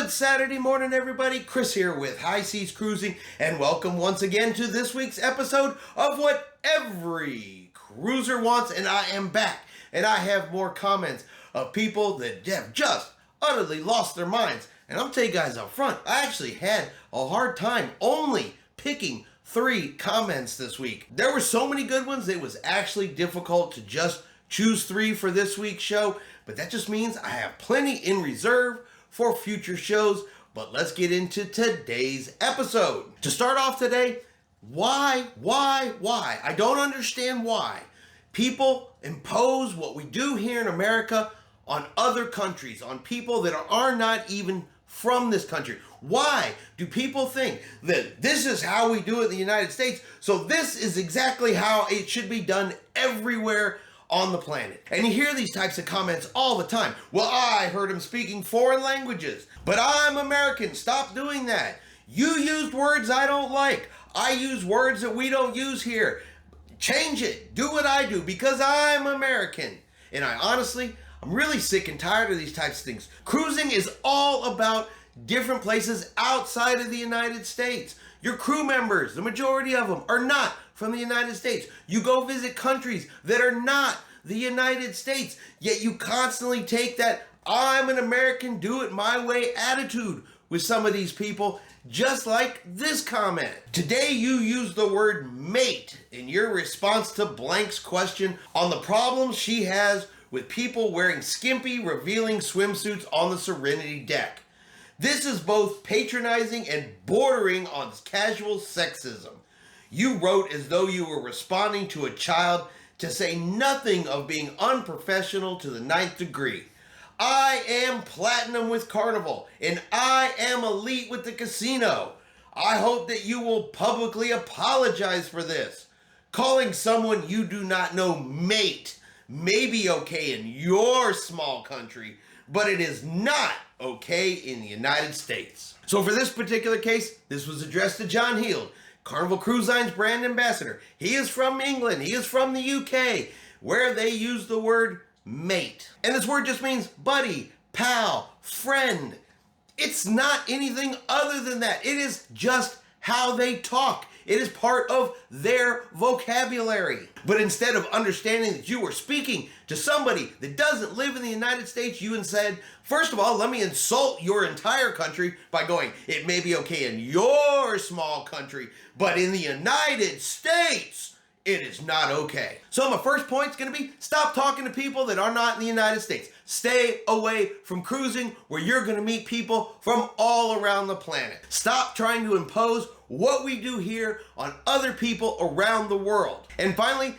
Good Saturday morning, everybody. Chris here with High Seas Cruising, and welcome once again to this week's episode of What Every Cruiser Wants. And I am back, and I have more comments of people that have just utterly lost their minds. And I'll tell you guys up front, I actually had a hard time only picking 3 comments this week. There were so many good ones, it was actually difficult to just choose 3 for this week's show, but that just means I have plenty in reserve for future shows. But let's get into today's episode. To start off today, why? I don't understand why people impose what we do here in America on other countries, on people that are not even from this country. Why do people think that this is how we do it in the United States, so this is exactly how it should be done everywhere on the planet? And you hear these types of comments all the time. Well, I heard him speaking foreign languages, but I'm American. Stop doing that. You used words I don't like. I use words that we don't use here. Change it. Do what I do because I'm American. And I'm really sick and tired of these types of things. Cruising is all about different places outside of the United States. Your crew members, the majority of them, are not from the United States. You go visit countries that are not the United States, yet you constantly take that I'm an American, do it my way attitude with some of these people, just like this comment. Today you used the word mate in your response to Blank's question on the problems she has with people wearing skimpy, revealing swimsuits on the Serenity deck. This is both patronizing and bordering on casual sexism. You wrote as though you were responding to a child, to say nothing of being unprofessional to the 9th degree. I am platinum with Carnival, and I am elite with the casino. I hope that you will publicly apologize for this. Calling someone you do not know mate may be okay in your small country, but it is not okay in the United States. So for this particular case, this was addressed to John Heald, Carnival Cruise Line's brand ambassador. He is from England. He is from the UK, where they use the word mate. And this word just means buddy, pal, friend. It's not anything other than that. It is just how they talk. It is part of their vocabulary. But instead of understanding that you were speaking to somebody that doesn't live in the United States, you instead, first of all, let me insult your entire country by going, it may be okay in your small country, but in the United States, it is not okay. So my first point is going to be, stop talking to people that are not in the United States. Stay away from cruising where you're going to meet people from all around the planet. Stop trying to impose what we do here on other people around the world. And finally,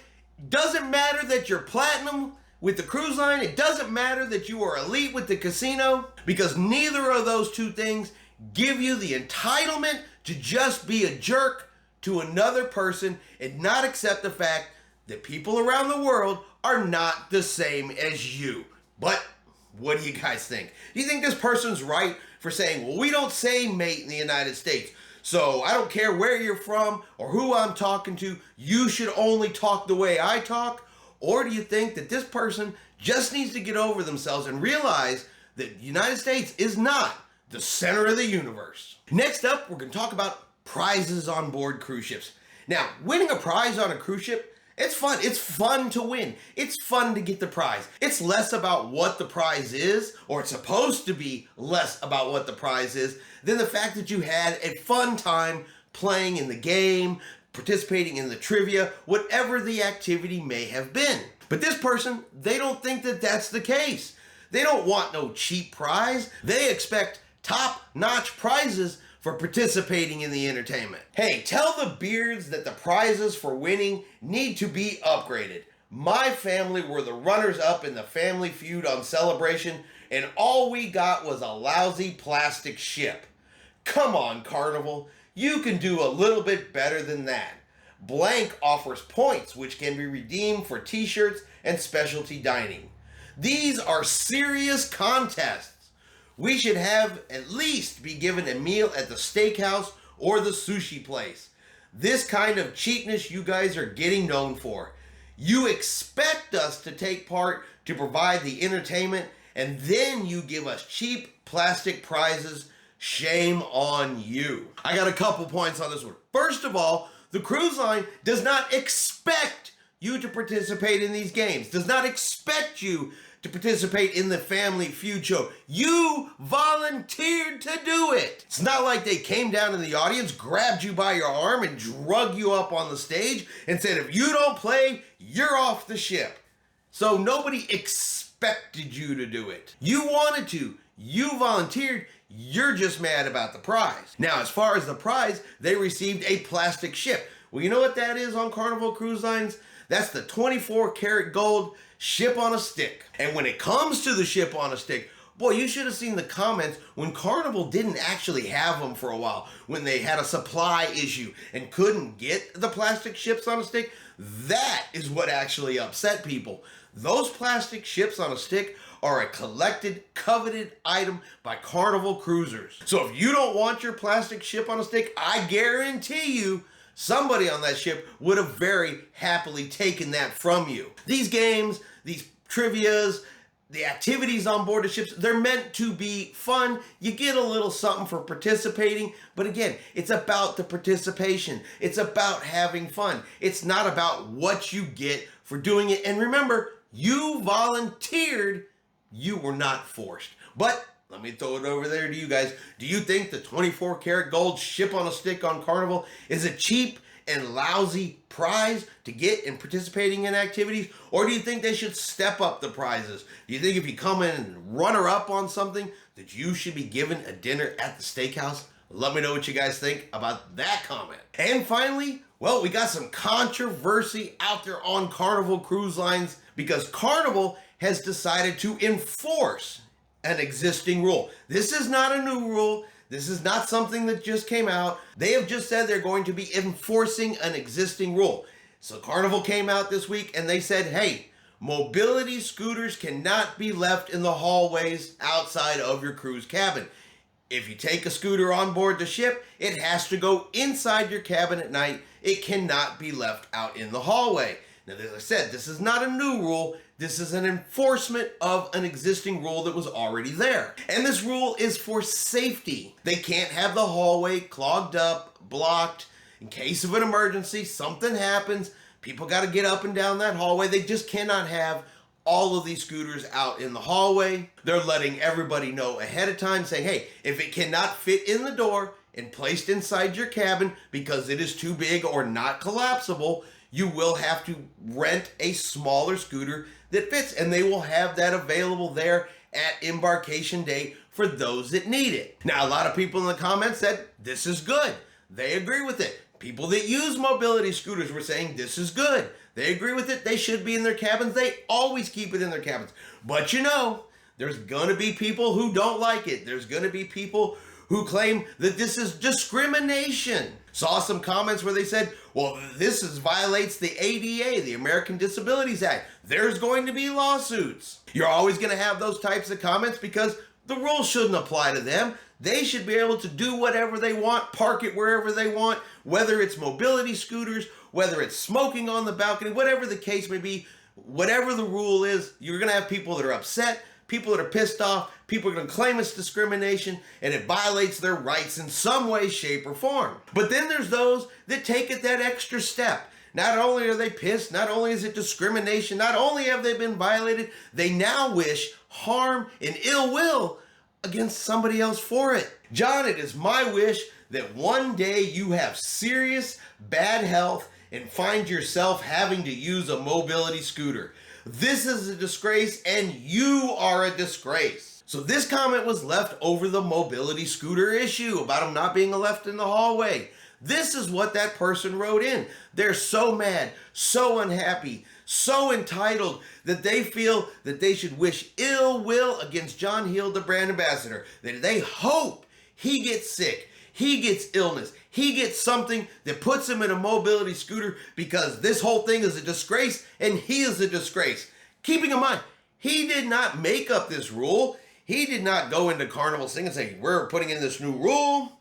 doesn't matter that you're platinum with the cruise line. It doesn't matter that you are elite with the casino, because neither of those two things give you the entitlement to just be a jerk to another person and not accept the fact that people around the world are not the same as you. But what do you guys think? Do you think this person's right for saying, well, we don't say mate in the United States, so I don't care where you're from or who I'm talking to, you should only talk the way I talk? Or do you think that this person just needs to get over themselves and realize that the United States is not the center of the universe? Next up, we're going to talk about prizes on board cruise ships. Now, winning a prize on a cruise ship, it's fun. It's fun to win. It's fun to get the prize. It's less about what the prize is, or it's supposed to be less about what the prize is, than the fact that you had a fun time playing in the game, participating in the trivia, whatever the activity may have been. But this person, they don't think that that's the case. They don't want no cheap prize. They expect top-notch prizes for participating in the entertainment. Hey, tell the beards that the prizes for winning need to be upgraded. My family were the runners-up in the Family Feud on Celebration, and all we got was a lousy plastic ship. Come on, Carnival. You can do a little bit better than that. Blank offers points which can be redeemed for t-shirts and specialty dining. These are serious contests. We should have at least be given a meal at the steakhouse or the sushi place. This kind of cheapness you guys are getting known for. You expect us to take part to provide the entertainment, and then you give us cheap plastic prizes shame on you. I got a couple points on this one. First of all, the cruise line does not expect you to participate in these games, does not expect you to participate in the Family Feud show. You volunteered to do it. It's not like they came down in the audience, grabbed you by your arm, and drug you up on the stage and said, if you don't play, you're off the ship. So nobody expected you to do it. You wanted to. You volunteered. You're just mad about the prize. Now, as far as the prize, they received a plastic ship. Well, you know what that is on Carnival Cruise Lines? That's the 24 karat gold ship on a stick. And when it comes to the ship on a stick, boy, you should have seen the comments when Carnival didn't actually have them for a while, when they had a supply issue and couldn't get the plastic ships on a stick. That is what actually upset people. Those plastic ships on a stick are a collected, coveted item by Carnival cruisers. So if you don't want your plastic ship on a stick, I guarantee you somebody on that ship would have very happily taken that from you. These games, these trivias, the activities on board the ships, they're meant to be fun. You get a little something for participating, but again, it's about the participation. It's about having fun. It's not about what you get for doing it. And remember, you volunteered, you were not forced. But let me throw it over there to you guys. Do you think the 24 karat gold ship on a stick on Carnival is a cheap and lousy prize to get in participating in activities? Or do you think they should step up the prizes? Do you think if you come in and runner up on something that you should be given a dinner at the steakhouse? Let me know what you guys think about that comment. And finally, well, we got some controversy out there on Carnival Cruise Lines because Carnival has decided to enforce an existing rule. This is not a new rule. This is not something that just came out. They have just said they're going to be enforcing an existing rule. So Carnival came out this week and they said, hey, mobility scooters cannot be left in the hallways outside of your cruise cabin. If you take a scooter on board the ship, it has to go inside your cabin at night. It cannot be left out in the hallway. Now, as I said, this is not a new rule. This is an enforcement of an existing rule that was already there. And this rule is for safety. They can't have the hallway clogged up, blocked. In case of an emergency, something happens, people got to get up and down that hallway. They just cannot have all of these scooters out in the hallway. They're letting everybody know ahead of time, saying, hey, if it cannot fit in the door and placed inside your cabin because it is too big or not collapsible, you will have to rent a smaller scooter that fits, and they will have that available there at embarkation day for those that need it. Now, a lot of people in the comments said this is good. They agree with it. People that use mobility scooters were saying this is good. They agree with it. They should be in their cabins. They always keep it in their cabins. But you know, there's going to be people who don't like it. There's going to be people who claim that this is discrimination. Saw some comments where they said, well, this violates the ADA, the American Disabilities Act. There's going to be lawsuits. You're always going to have those types of comments because the rules shouldn't apply to them. They should be able to do whatever they want, park it wherever they want, whether it's mobility scooters, whether it's smoking on the balcony, whatever the case may be, whatever the rule is, you're going to have people that are upset, people that are pissed off, people are going to claim it's discrimination and it violates their rights in some way, shape, or form. But then there's those that take it that extra step. Not only are they pissed, not only is it discrimination, not only have they been violated, they now wish harm and ill will against somebody else for it. John, it is my wish that one day you have serious bad health and find yourself having to use a mobility scooter. This is a disgrace and you are a disgrace. So this comment was left over the mobility scooter issue about them not being left in the hallway. This is what that person wrote in. They're so mad, so unhappy, so entitled that they feel that they should wish ill will against John Heald, the brand ambassador. That they hope he gets sick, he gets illness, he gets something that puts him in a mobility scooter because this whole thing is a disgrace and he is a disgrace. Keeping in mind, he did not make up this rule. He did not go into Carnival Sing and say, we're putting in this new rule.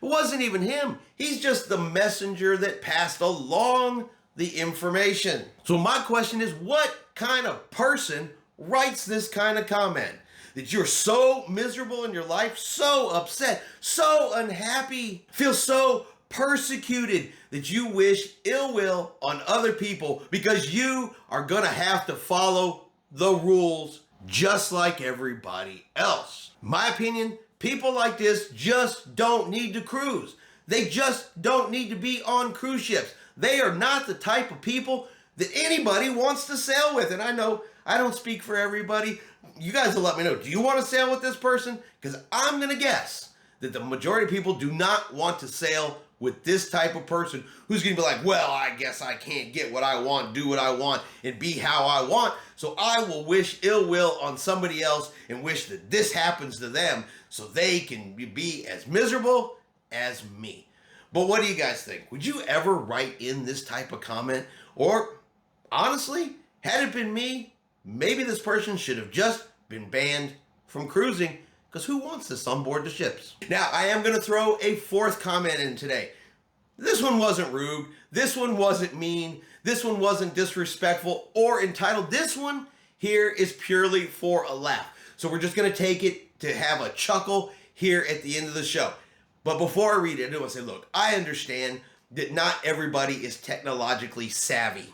It wasn't even him. He's just the messenger that passed along the information. So my question is, what kind of person writes this kind of comment? that you're so miserable in your life, so upset, so unhappy, feel so persecuted that you wish ill will on other people because you are gonna have to follow the rules just like everybody else. My opinion, people like this just don't need to cruise. They just don't need to be on cruise ships. They are not the type of people that anybody wants to sail with. And I know I don't speak for everybody. You guys will let me know. Do you want to sail with this person? Because I'm going to guess that the majority of people do not want to sail with this type of person who's going to be like, well, I guess I can't get what I want, do what I want, and be how I want. So I will wish ill will on somebody else and wish that this happens to them so they can be as miserable as me. But what do you guys think? Would you ever write in this type of comment? Or honestly, had it been me, maybe this person should have just been banned from cruising, because who wants this on board the ships? Now, I am going to throw a fourth comment in today. This one wasn't rude. This one wasn't mean. This one wasn't disrespectful or entitled. This one here is purely for a laugh. So we're just going to take it to have a chuckle here at the end of the show. But before I read it, I do want to say, look, I understand that not everybody is technologically savvy.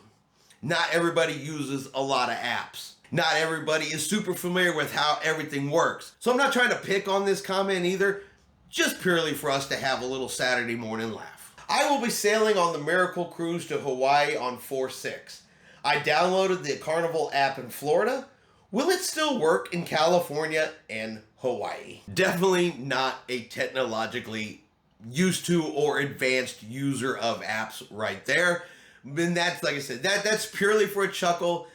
Not everybody uses a lot of apps. Not everybody is super familiar with how everything works. So I'm not trying to pick on this comment either, just purely for us to have a little Saturday morning laugh. I will be sailing on the Miracle Cruise to Hawaii on 4/6. I downloaded the Carnival app in Florida. Will it still work in California and Hawaii? Definitely not a technologically used to or advanced user of apps right there. And that's, like I said, that's purely for a chuckle.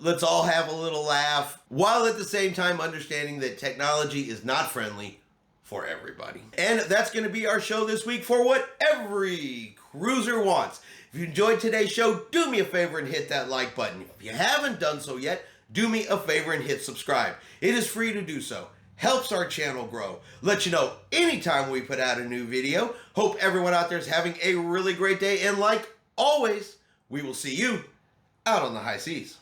Let's all have a little laugh, while at the same time understanding that technology is not friendly for everybody. And that's going to be our show this week for what every cruiser wants. If you enjoyed today's show, do me a favor and hit that like button. If you haven't done so yet, do me a favor and hit subscribe. It is free to do so. Helps our channel grow. Let you know anytime we put out a new video. Hope everyone out there is having a really great day. And like always, we will see you out on the high seas.